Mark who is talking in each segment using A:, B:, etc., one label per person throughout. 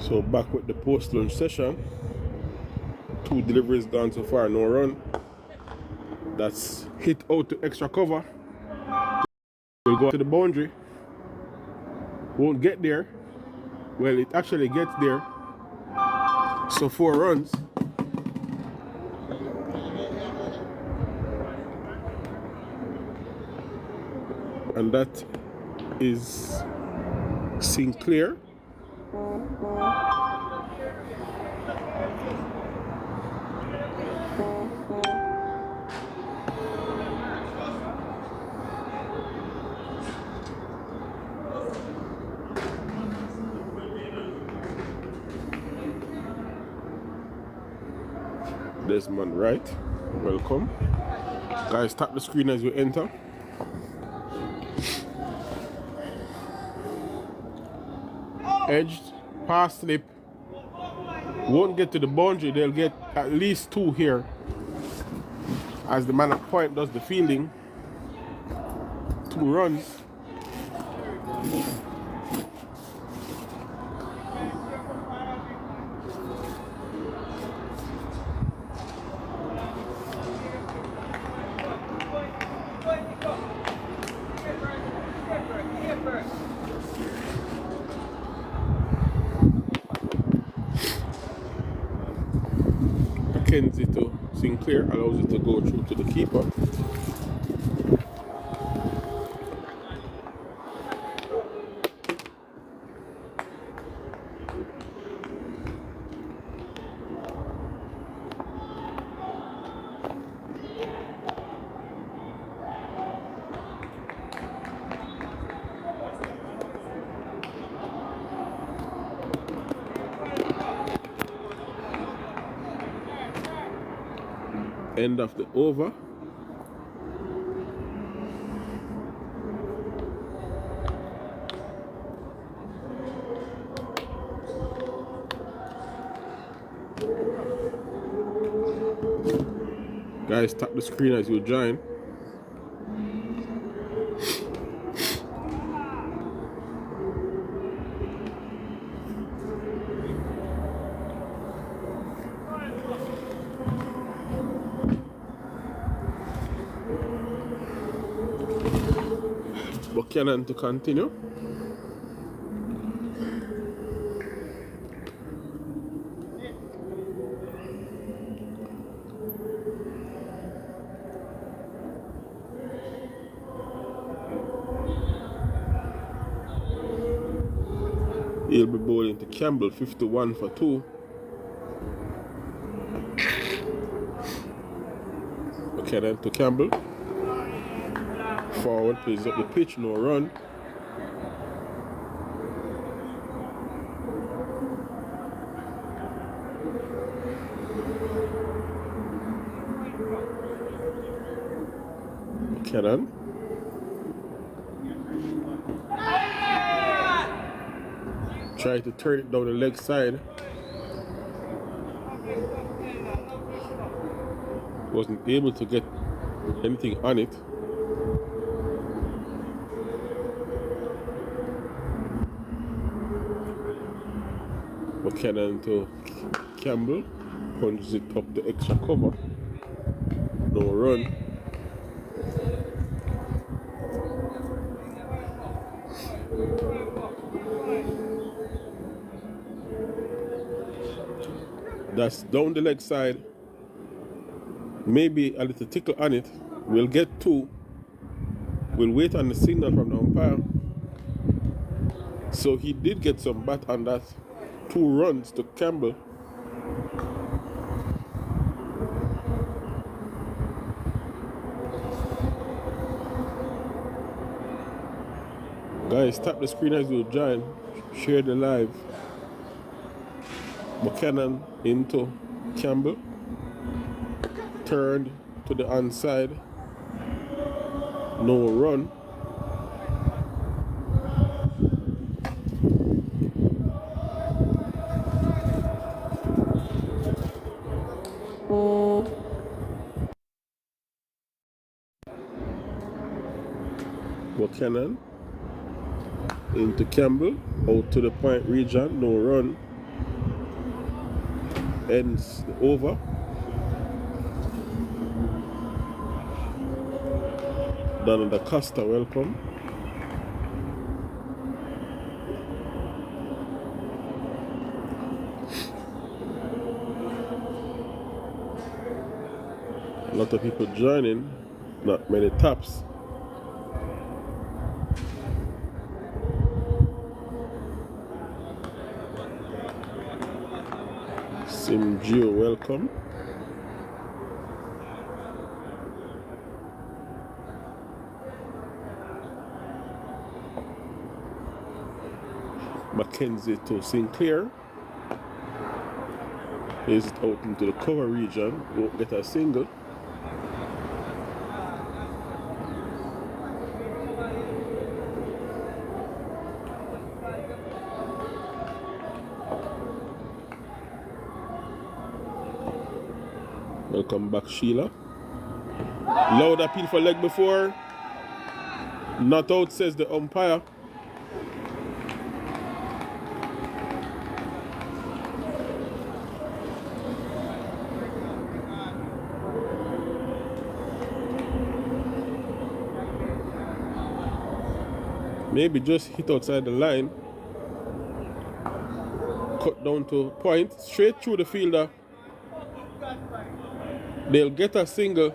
A: So back with the post-lunch session. 2 deliveries gone so far, no run. That's hit out to extra cover. We'll go to the boundary. Won't get there. Well, it actually gets there. So 4 runs. And that is Sinclair. Desmond Wright, welcome. Guys, tap the screen as you enter. Edged, pass slip. Won't get to the boundary, they'll get at least 2 here. As the man at point does the fielding. 2 runs. Mackenzie to Sinclair allows it to go through to the keeper. End of the over. Guys, tap the screen as you join. Buchanan to continue. He'll be bowling to Campbell, 51 for 2. Buchanan to Campbell. Forward, plays up the pitch, no run. Buchanan. Try to turn it down the leg side. Wasn't able to get anything on it. Buchanan to Campbell, punches it up the extra cover, no run. That's down the leg side, maybe a little tickle on it. We'll get 2. We'll wait on the signal from the umpire. So he did get some bat on that. 2 runs to Campbell. Guys, tap the screen as you join. Share the live. Buchanan into Campbell. Turned to the onside. No run. Buchanan into Campbell, out to the point region, no run. ends the over. Donna Da Costa, welcome. A lot of people joining, not many taps. Sim Gio, welcome. Mackenzie to Sinclair. Plays it out into the cover region. Won't get a single. Welcome back, Sheila. Loud appeal for leg before. Not out, says the umpire. Maybe just hit outside the line. Cut down to point. Straight through the fielder. They'll get a single.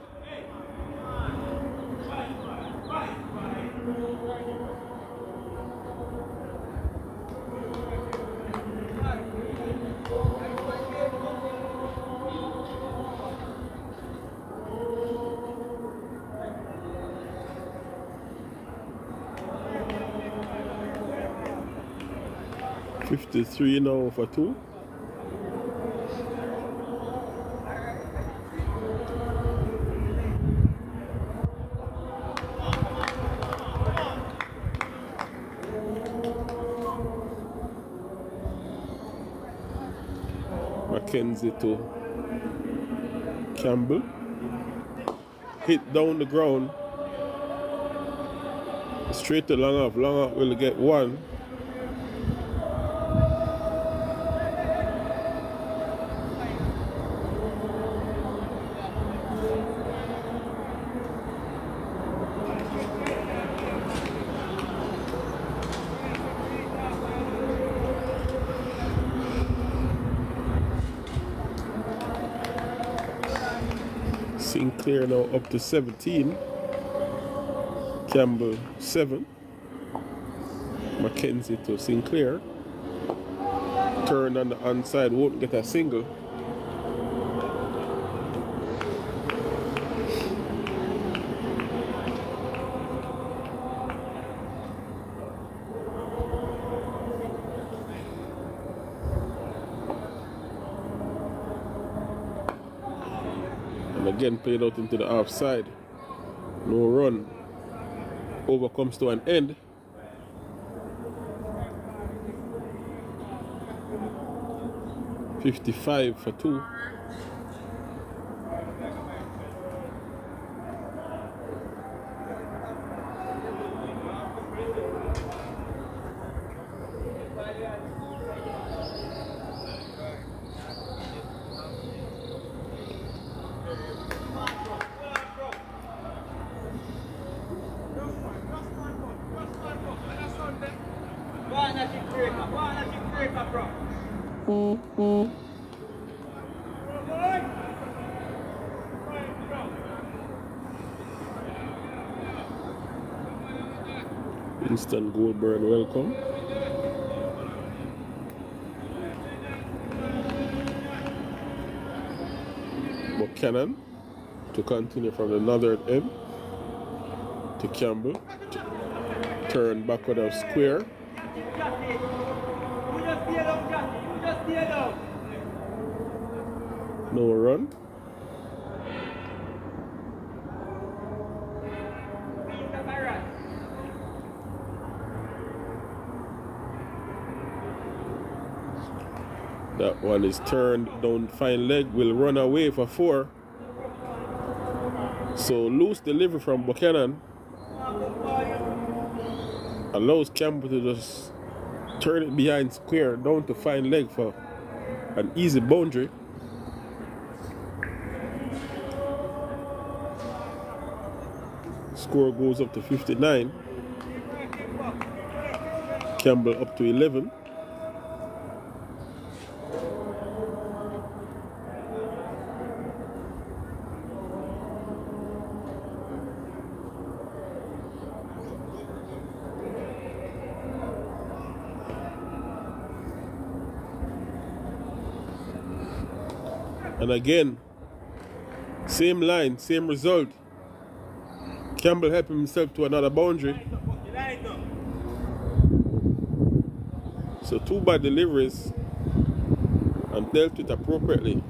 A: $53 now for 2. Mackenzie to Campbell. Hit down the ground. Straight to long off. Long off will get 1. Sinclair now up to 17. Campbell 7. Mackenzie to Sinclair. Turn on the onside, won't get a single. And again played out into the offside. No run. Over comes to an end. $55 for 2. Kingston Goldburn, welcome. Buchanan to continue from the northern end to Campbell. Turn backward of square. No run. That one is turned down fine leg, will run away for 4. So loose delivery from Buchanan allows Campbell to just turn it behind square down to fine leg for an easy boundary. Score goes up to 59. Campbell up to 11. And again, same line, same result. Campbell helping himself to another boundary. So 2 bad deliveries and dealt with appropriately.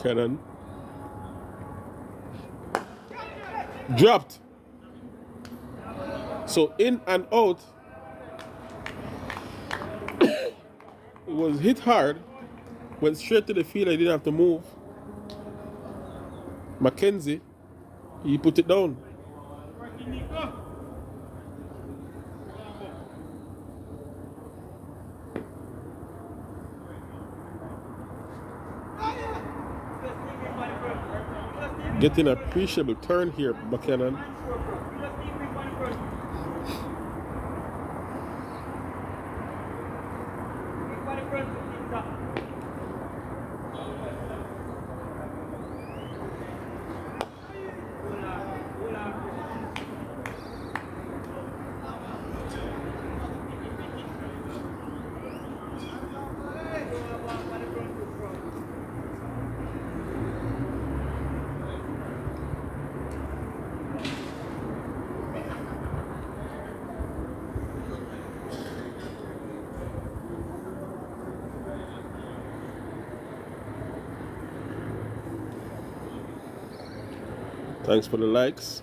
A: Cannon. Dropped. So in and out. It was hit hard. Went straight to the field. I didn't have to move. Mackenzie, he put it down. Getting an appreciable turn here, Buchanan. Thanks for the likes.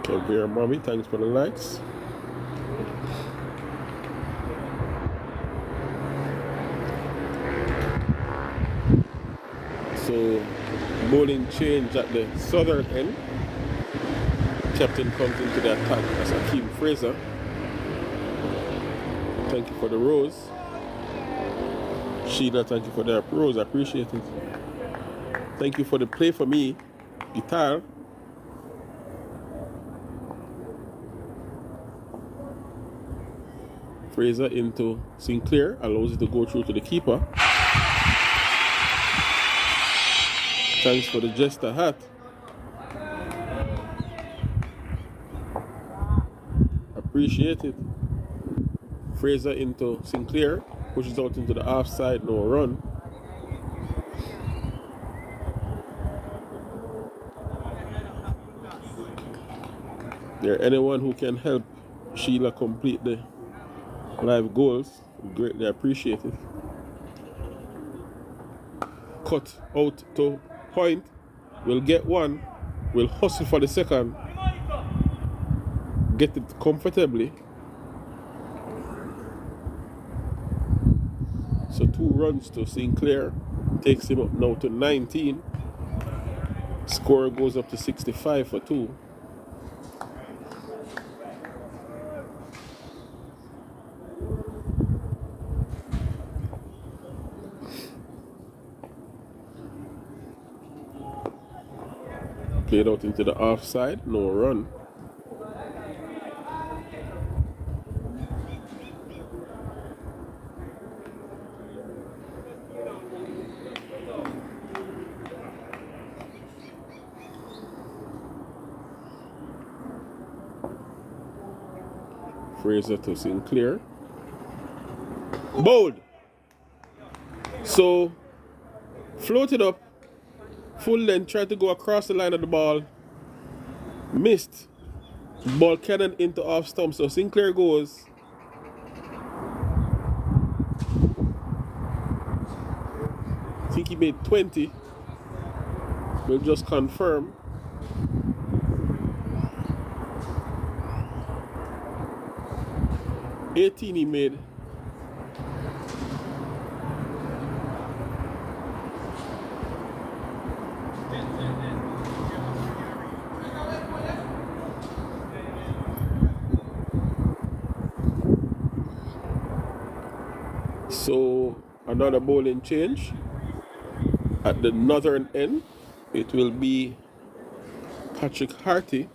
A: Kevin Mommy, thanks for the likes. So, bowling change at the southern end. Captain comes into the attack as Akeem Fraser. Thank you for the rose. Sheila, thank you for the rose. I appreciate it. Thank you for the play for me. Guitar. Fraser into Sinclair. Allows it to go through to the keeper. Thanks for the jester hat. Appreciate it. Fraser into Sinclair. Pushes out into the offside, no run. There anyone who can help Sheila complete the live goals, greatly appreciate it. Cut out to point. We'll get one. We'll hustle for the second. Get it comfortably. So 2 runs to Sinclair. Takes him up now to 19. Score goes up to 65 for 2. Played out into the offside, no run. Fraser to Sinclair. Bowled. So float it up, full length, try to go across the line of the ball. Missed. Ball cannon into off stump. So Sinclair goes. I think he made 20. We'll just confirm. $18 he made. So another bowling change at the northern end. It will be Patrick Harty.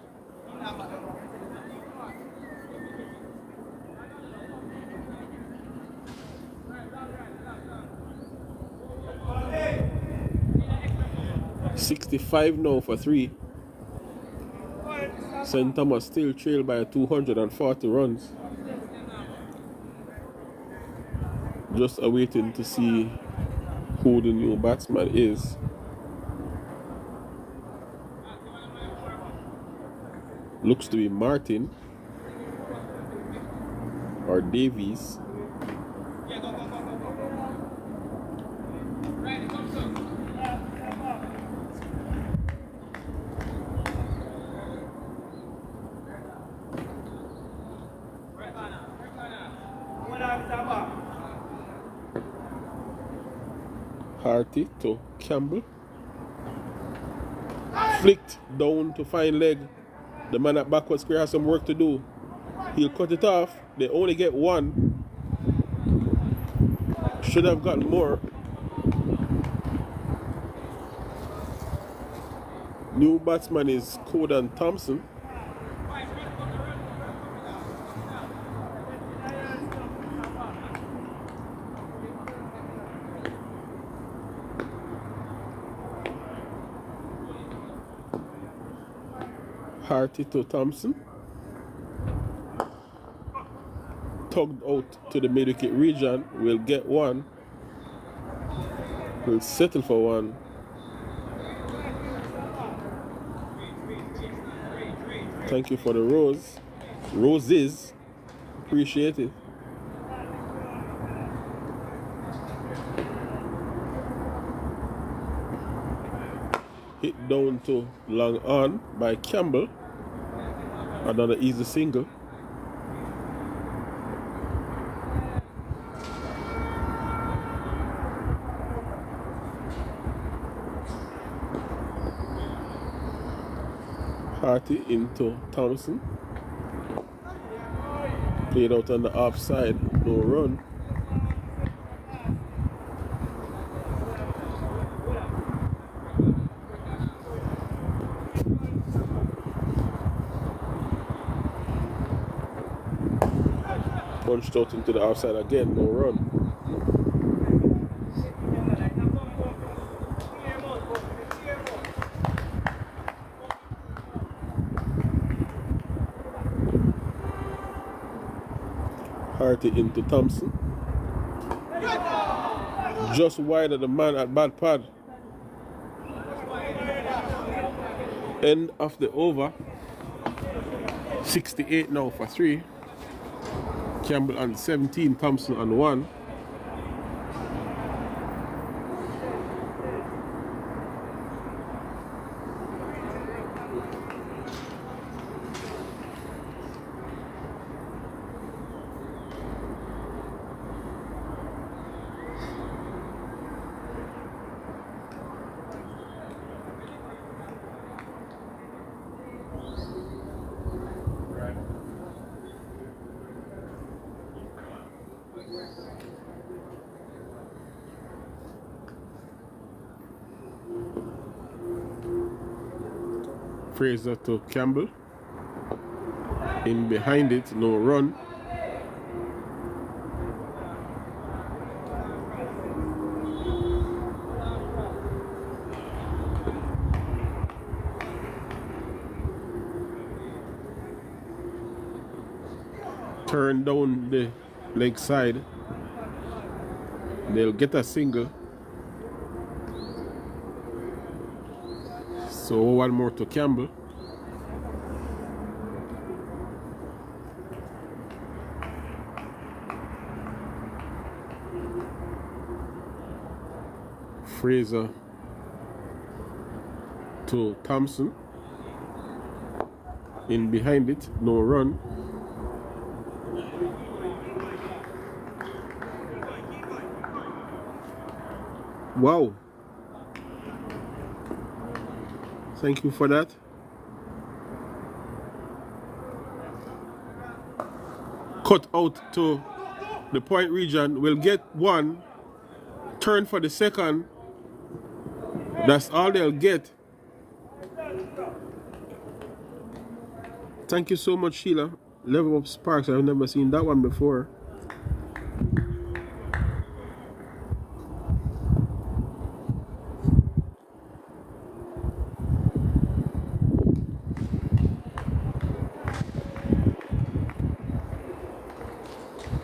A: $65 now for 3. St. Thomas still trailed by 240 runs. Just awaiting to see who the new batsman is. Looks to be Martin or Davies. Harty to Campbell. Flicked down to fine leg. The man at backward square has some work to do. He'll cut it off. They only get 1. Should have gotten more. New batsman is Codan Thompson. Harty to Thompson. Tugged out to the mid-wicket region. Will get 1. Will settle for 1. Thank you for the roses. Appreciate it. Hit down to long on by Campbell. Another easy single. Harty into Thompson. Played out on the offside, no run. Punched out into the outside again, no run. Harty into Thompson. Just wide of the man at bad pad. End of the over. 68 now for 3. Campbell on 17, Thompson on 1. Fraser to Campbell. In behind it, no run. Turn down the leg side. They'll get a single. So one more to Campbell. Fraser to Thompson. In behind it, no run. Wow. Thank you for that. Cut out to the point region. We'll get one. Turn for the second. That's all they'll get. Thank you so much, Sheila. Level up Sparks. I've never seen that one before.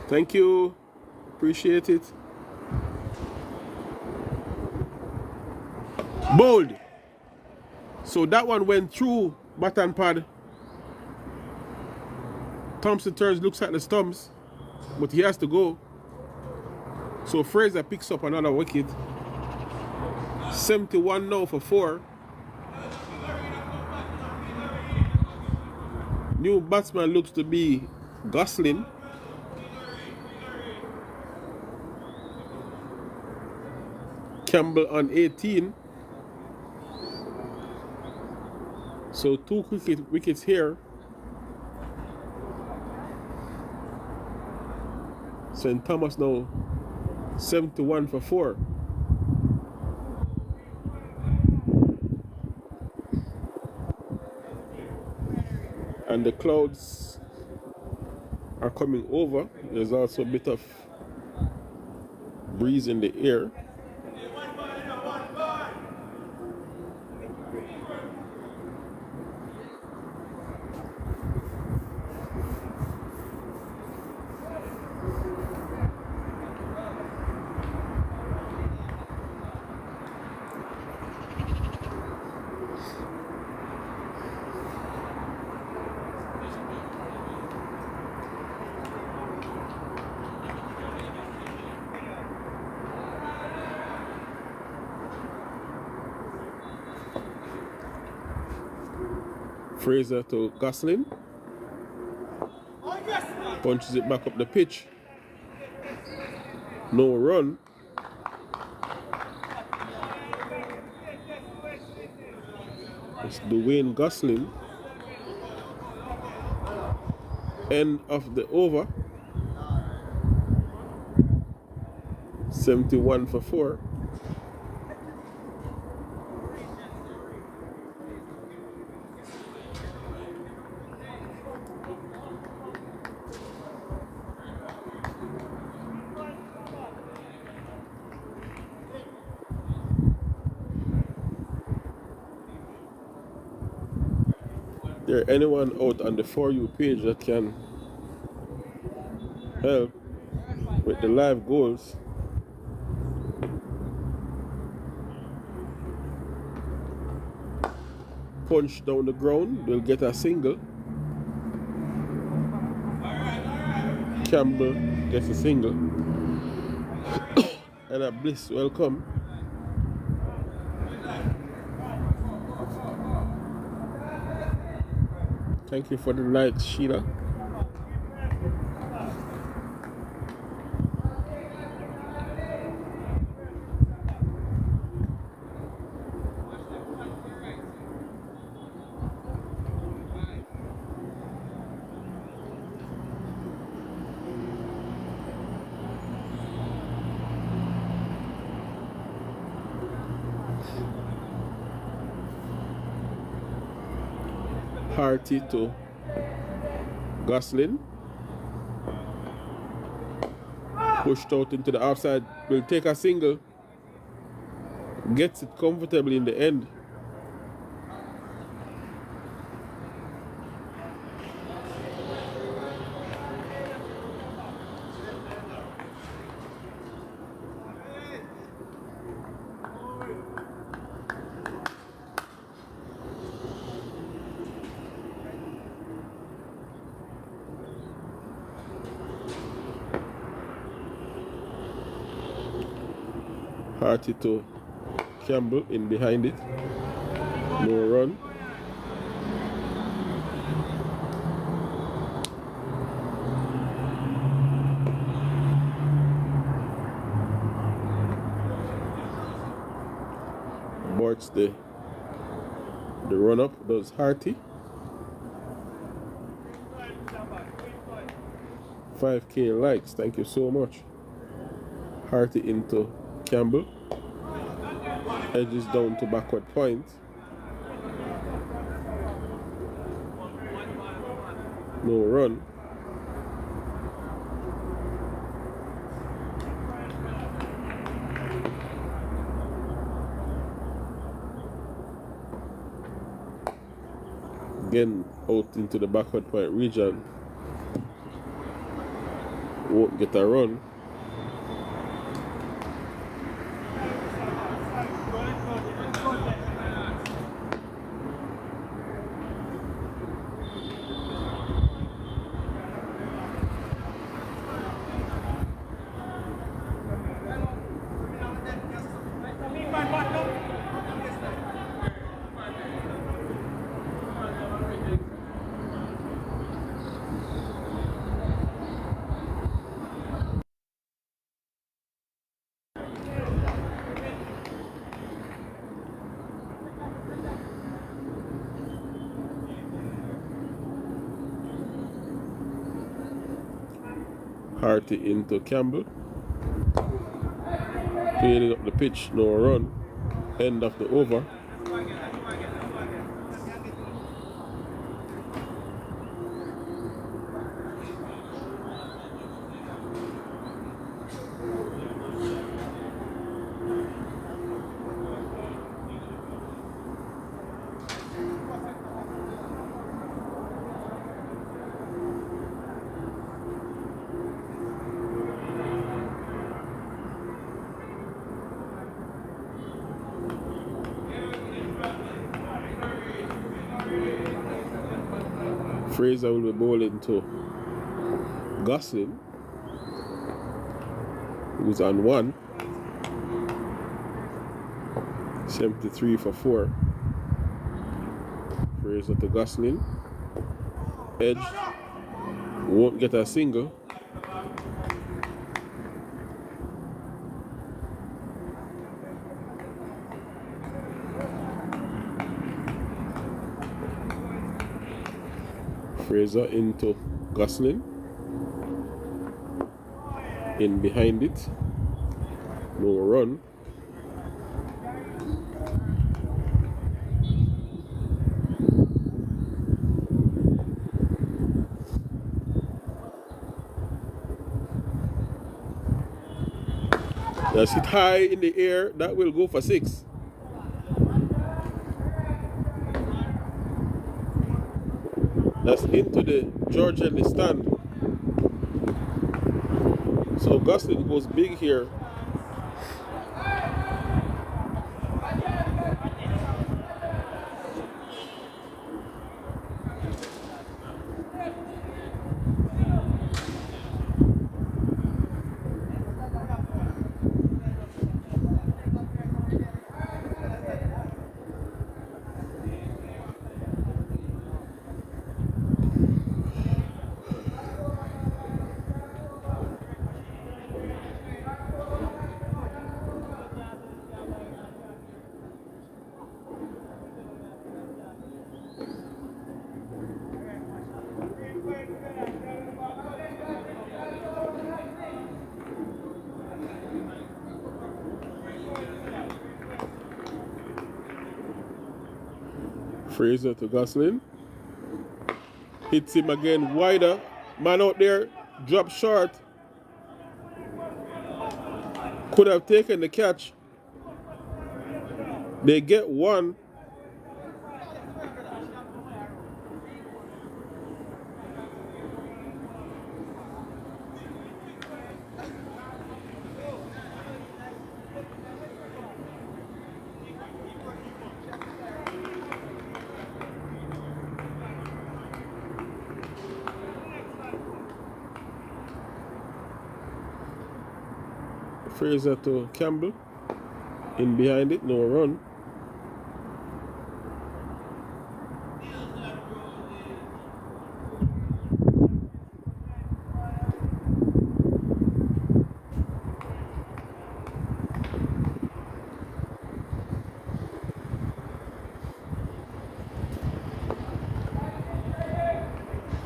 A: Thank you. Appreciate it. Bold. So that one went through baton pad. Thompson turns, looks at the stumps, but he has to go. So Fraser picks up another wicket. 71 now for 4. New batsman looks to be Gosling. Campbell on 18. So 2 wickets here. St. Thomas now 71 for 4. And the clouds are coming over. There's also a bit of breeze in the air. Fraser to Gosling. Punches it back up the pitch. No run. It's Dwayne Gosling. End of the over. 71 for 4. There anyone out on the For You page that can help with the live goals? Punch down the ground, they'll get a single. Campbell gets a single. And a Bliss, welcome. Thank you for the likes, Sheila. Harty to Gosling. Pushed out into the offside. Will take a single. Gets it comfortably in the end. Harty to Campbell in behind it. No run. Aborts the run up, does Harty. 5K likes, thank you so much. Harty into Campbell. Edges down to backward point. No run. Again out into the backward point region. Won't get a run. Harty into Campbell. Clearing up the pitch, no run. End of the over. Fraser will be bowling to Gosling, who's on 1. 73 for 4. Fraser to Gosling. Edge won't get a single. Fraser into Gosling. In behind it. No run. That's hit high in the air. That will go for 6. That's into the Georgian stand. So Gosling goes big here. Fraser to Gosling. Hits him again wider. Man out there, drop short. Could have taken the catch. They get 1. Fraser to Campbell. In behind it, no run.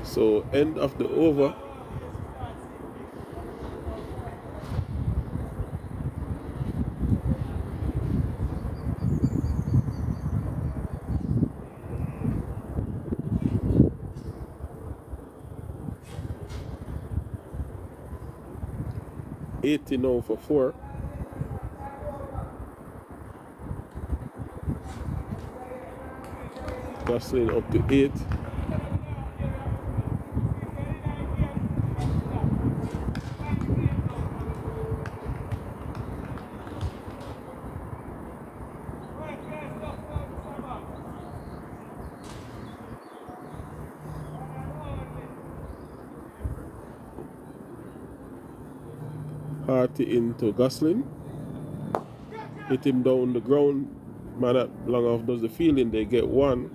A: So end of the over. $80 now for 4. Gosling up to 8. Harty into Gosling. Hit him down the ground. Man that long off does the fielding, they get 1.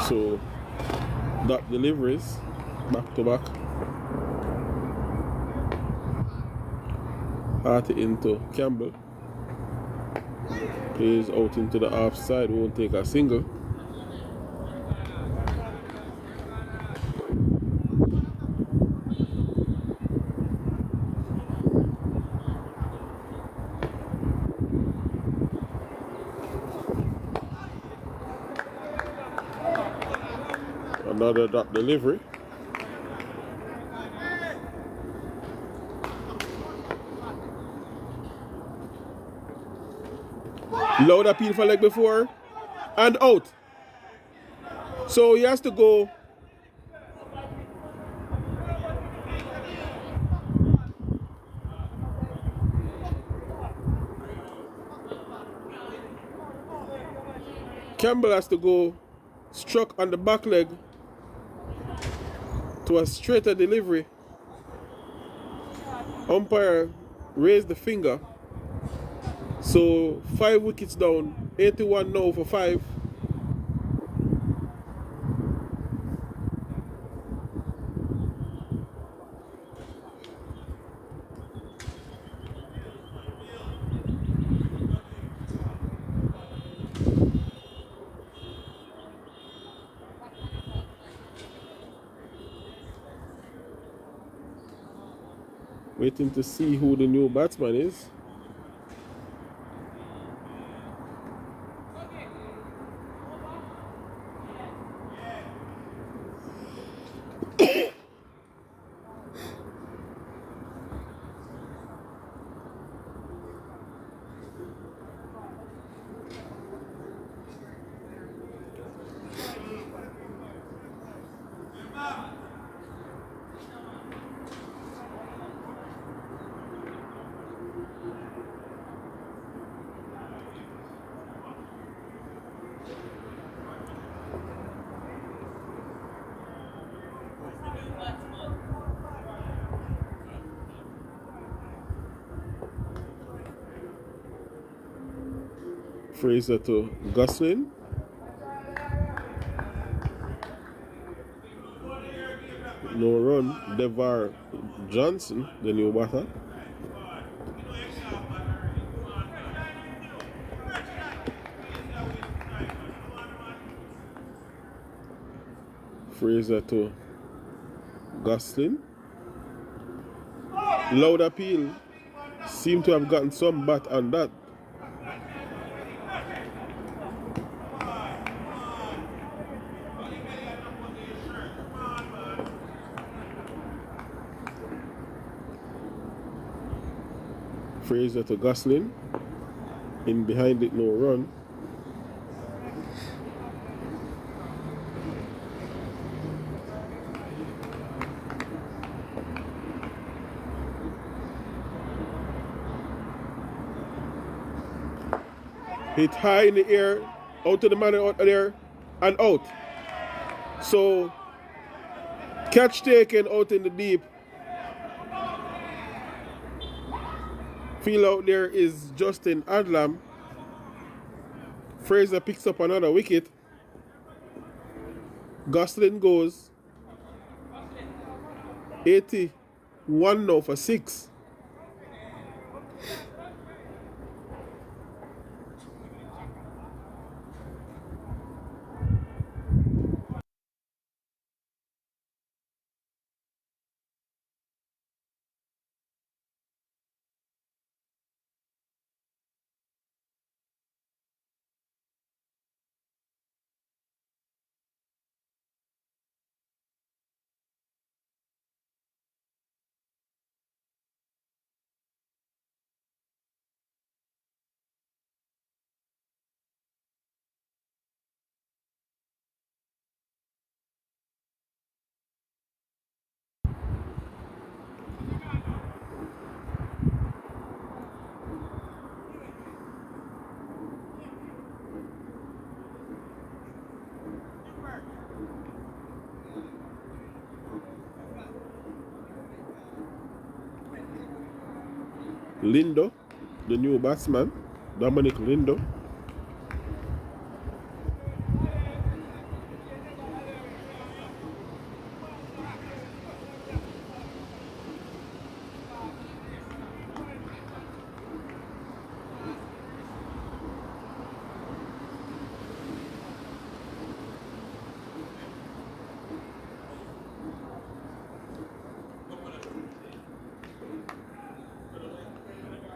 A: So that deliveries back to back. Harty into Campbell. Plays out into the offside, won't take a single. Another dot delivery. Loud appeal for leg before and out. So he has to go. Campbell has to go struck on the back leg to a straighter delivery. Umpire raised the finger. So 5 wickets down, 81 now for 5. Waiting to see who the new batsman is. Fraser to Gosling. No run. Devar Johnson, the new batter. Fraser to Gosling. Loud appeal. Seem to have gotten some bat on that. Fraser to Gosling. In behind it, no run. Hit high in the air, out to the man out there, and out. So, catch taken out in the deep. Field out there is Justin Adlam. Fraser picks up another wicket. Gosling goes 81 now for 6. Lindo, the new batsman, Dominic Lindo.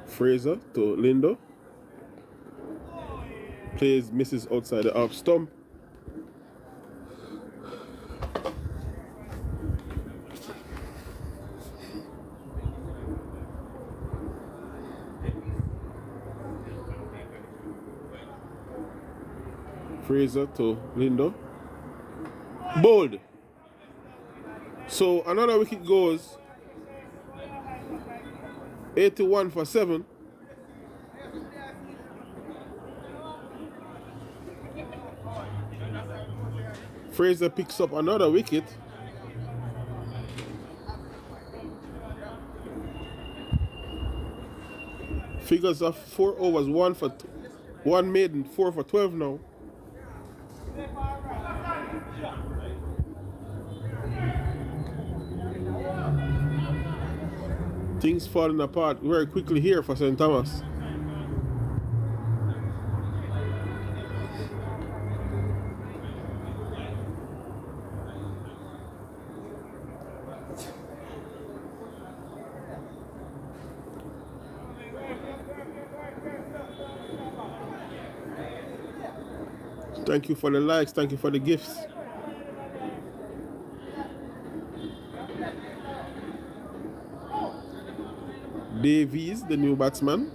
A: Fraser to Lindo. Plays, misses outside the off stump. Fraser to Lindo. Bowled. So another wicket goes. 81 for 7. Fraser picks up another wicket. Figures of 4 overs, 1 maiden, 4 for 12 now. Things falling apart very quickly here for St. Thomas. Thank you for the likes, thank you for the gifts. Davies, the new batsman.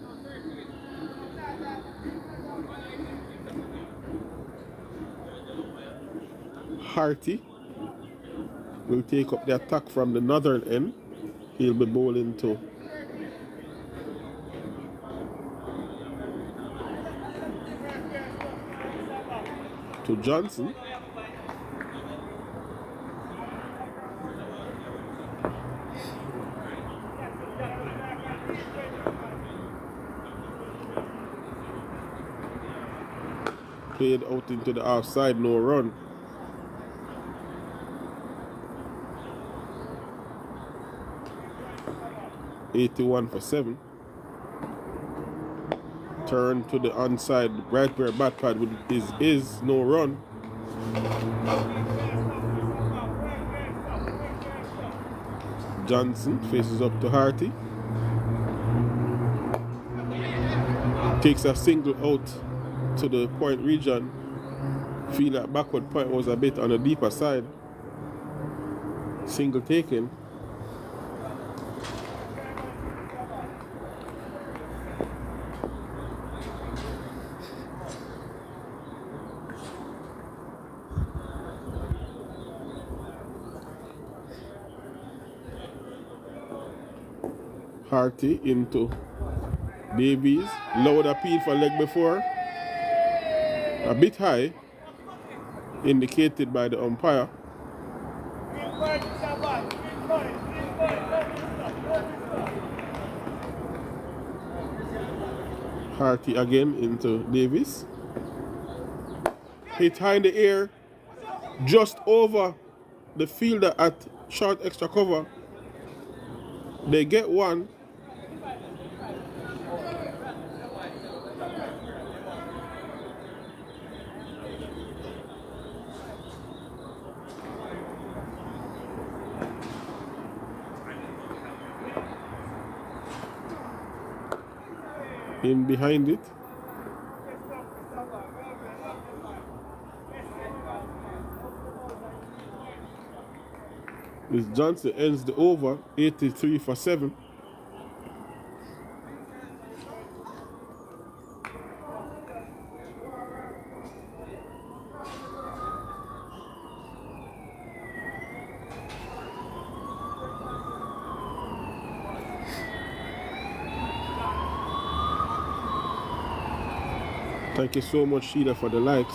A: Harty will take up the attack from the northern end. He'll be bowling to Johnson. Played out into the offside, no run. $81 for 7. Turn to the onside, right where bat pad is no run. Johnson faces up to Harty. Takes a single out to the point region. Feel that backward point was a bit on the deeper side. Single taken. Harty into Davies. Lowered appeal for leg before. A bit high, indicated by the umpire. Harty again into Davies. Hit high in the air, just over the fielder at short extra cover. They get one. In behind it. This Johnson ends the over 83 for 7. Thank you so much, Sheila, for the likes.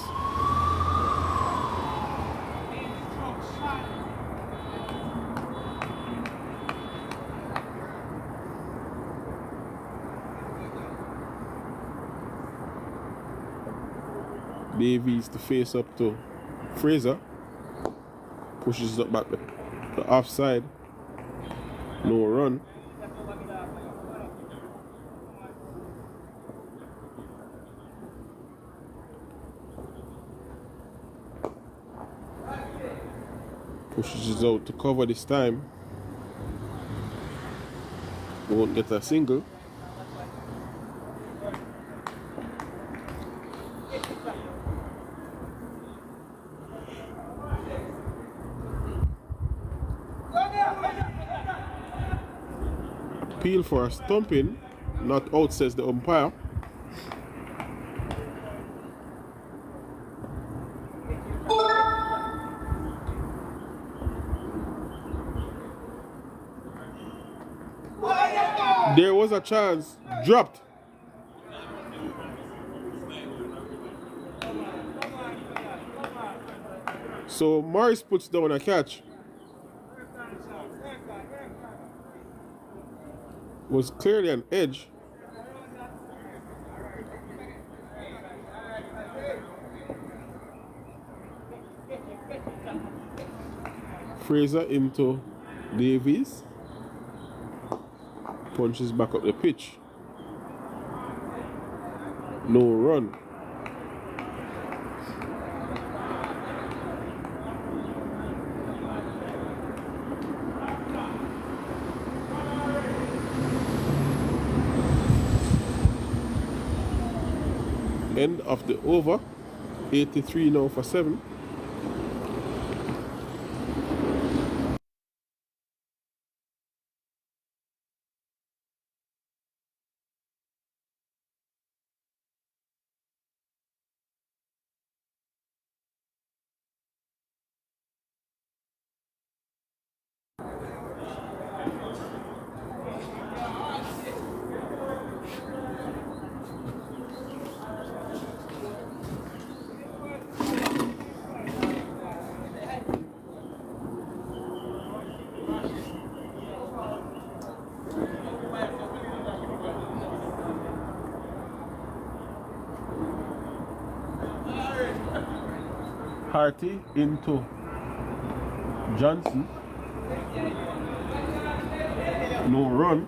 A: Davies to face up to Fraser. Pushes up back the offside. No run. Pushes out to cover this time. Won't get a single. Appeal for a stumping, not out, says the umpire. There was a chance, dropped. So Morris puts down a catch. Was clearly an edge. Fraser into Davies. Punches back up the pitch. No run. End of the over. 83 now for 7. Harty into Johnson. No run.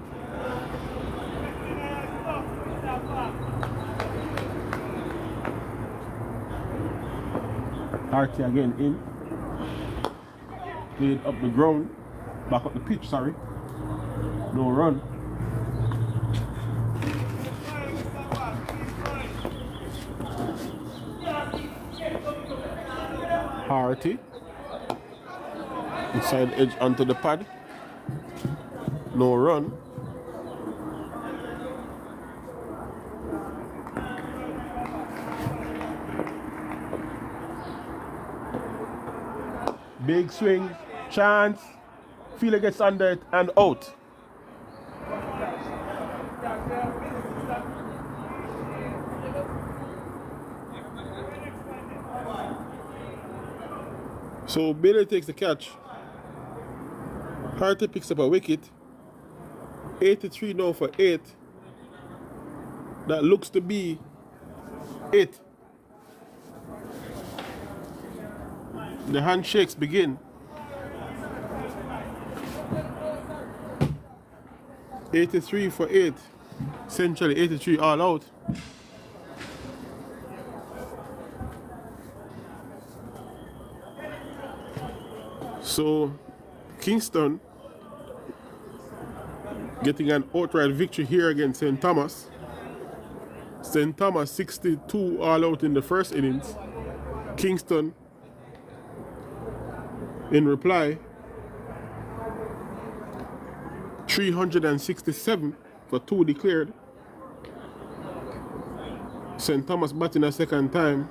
A: Harty again in. Played up the ground. Back up the pitch, sorry. No run. Harty. Inside edge onto the pad. No run. Big swing, chance. Fielder gets under it and out. So Bailey takes the catch. Harty picks up a wicket. 83 now for 8. That looks to be it. The handshakes begin. 83 for 8. Essentially 83 all out. So Kingston getting an outright victory here against St. Thomas. St. Thomas 62 all out in the first innings. Kingston in reply 367 for 2 declared. St. Thomas batting a second time,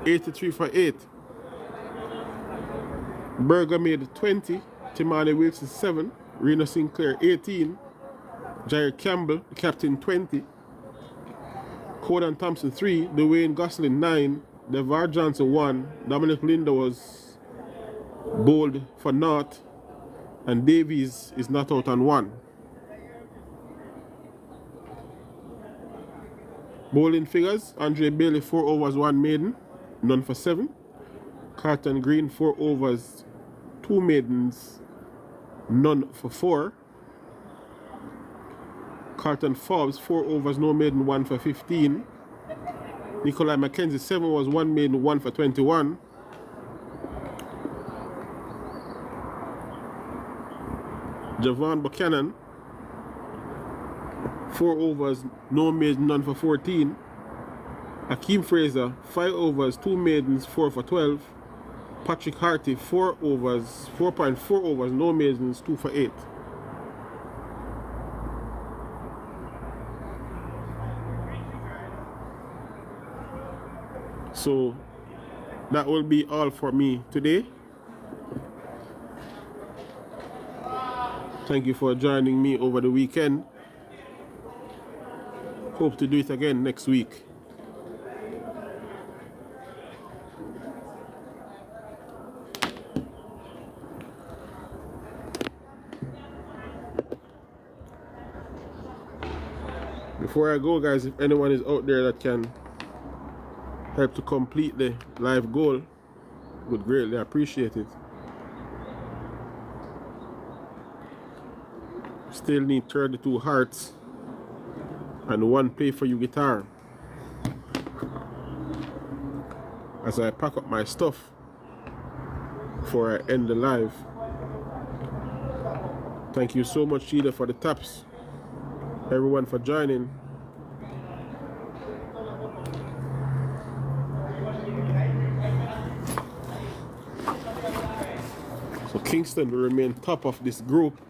A: 83 for 8. Berger made 20, Timani Wilson 7, Reno Sinclair 18, Jair Campbell, the captain 20, Codan Thompson 3, Dwayne Gosling 9, DeVar Johnson 1, Dominic Linder was bowled for naught, and Davies is not out on 1. Bowling figures: Andre Bailey 4 overs 1 maiden, none for 7. Carlton Green 4 overs 2 maidens, none for 4. Carlton Forbes 4 overs no maiden, 1 for 15. Nikolai McKenzie 7 overs 1 maiden, 1 for 21. Javon Buchanan 4 overs no maiden, none for 14. Akeem Fraser 5 overs 2 maidens, 4 for 12. Patrick Harty 4 overs 4.4 overs no maidens, 2 for 8. So that will be all for me today. Thank you for joining me over the weekend. Hope to do it again next week. Before I go, guys, if anyone is out there that can help to complete the live goal, would greatly appreciate it. Still need 32 hearts and 1 play for you guitar as I pack up my stuff before I end the live. Thank you so much, Sheila, for the taps. Everyone for joining. So Kingston will remain top of this group.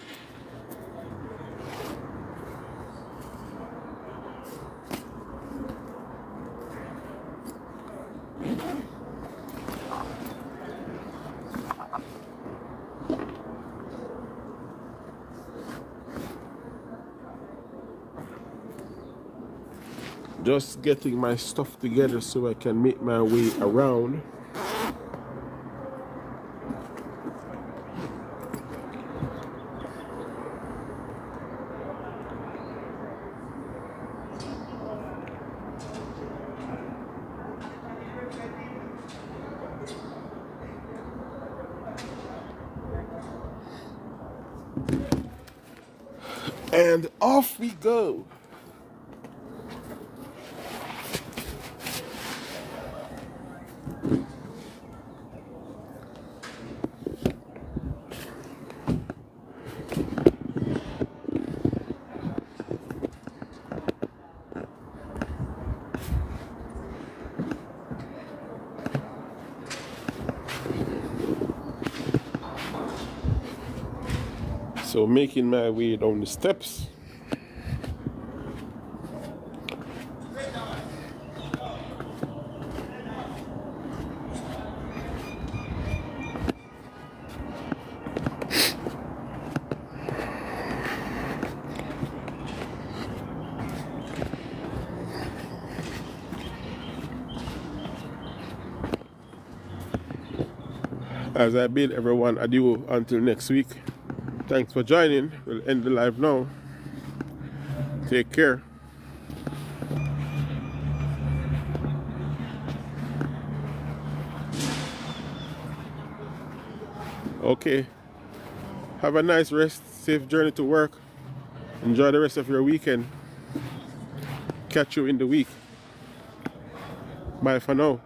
A: Just getting my stuff together so I can make my way around. And off we go. So making my way down the steps. As I bid everyone adieu until next week. Thanks for joining. We'll end the live now. Take care. Okay. Have a nice rest, safe journey to work. Enjoy the rest of your weekend. Catch you in the week. Bye for now.